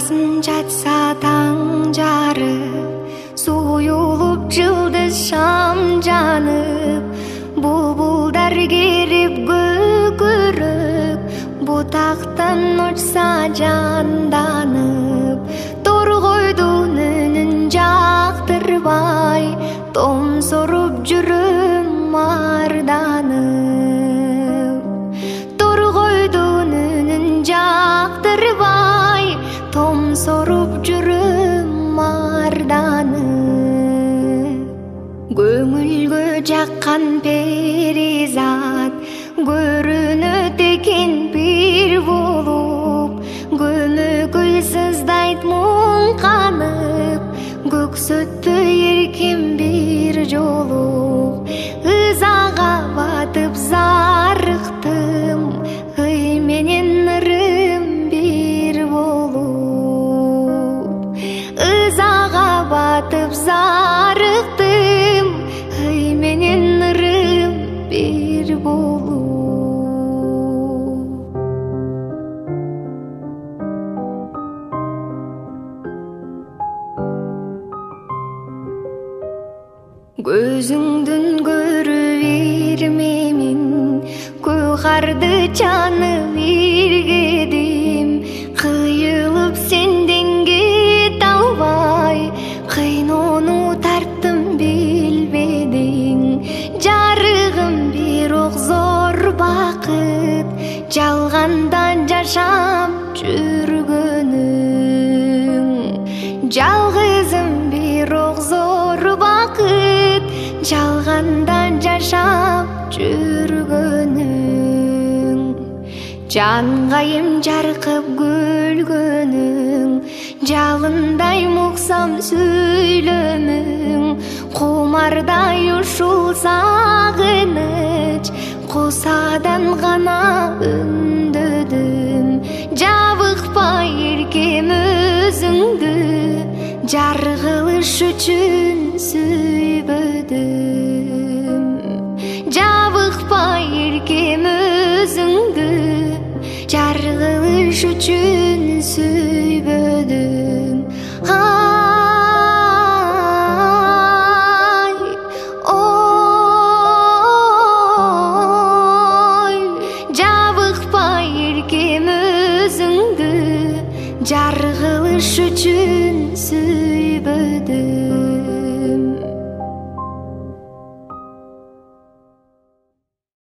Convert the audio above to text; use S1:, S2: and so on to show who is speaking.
S1: Басын жатса таң жарып, суюлуп жылдыз шам жанып, бұлбұлдар керіп көкіріп, бұтақтан ұшса жанданып, торғойдың үнін жақтырбай, том соруп жүрім марданып. Торғойдың үнін жақтырбай, том соруп жүрім марданып. Көңілгө жаққан перизат, көрінөт экен бир болуп, көмөкүл сыздайт мұң қанып, көксөттө еркем бир жолу. Ызаға батып зарықтым, ый менен ырым бир болуп. Ызаға батып зарықтым, ый менен ырым бир болуп. Көзіңдін көріп ермемін, көғарды жанып ергедім, қиылып сенден кете албай, қинону тарттым билбедиң. Жарығым бирок зор бақыт, жалғандан жашап жүргөнүң. Жалғызым бирок зор бақыт, жалғандан жашап жүргөнүң. Жанғайым жарқып көлгөнүң, жалындай муксам сүйлөмүң. Кумардай ушул сагыныч, косадан гана үндөдүм. Жабыкпай эркем өзүңдү, жар кылыш үчүн сүйбөдүм. Жабыкпай эркем өзүңдү, жар кылыш үчүн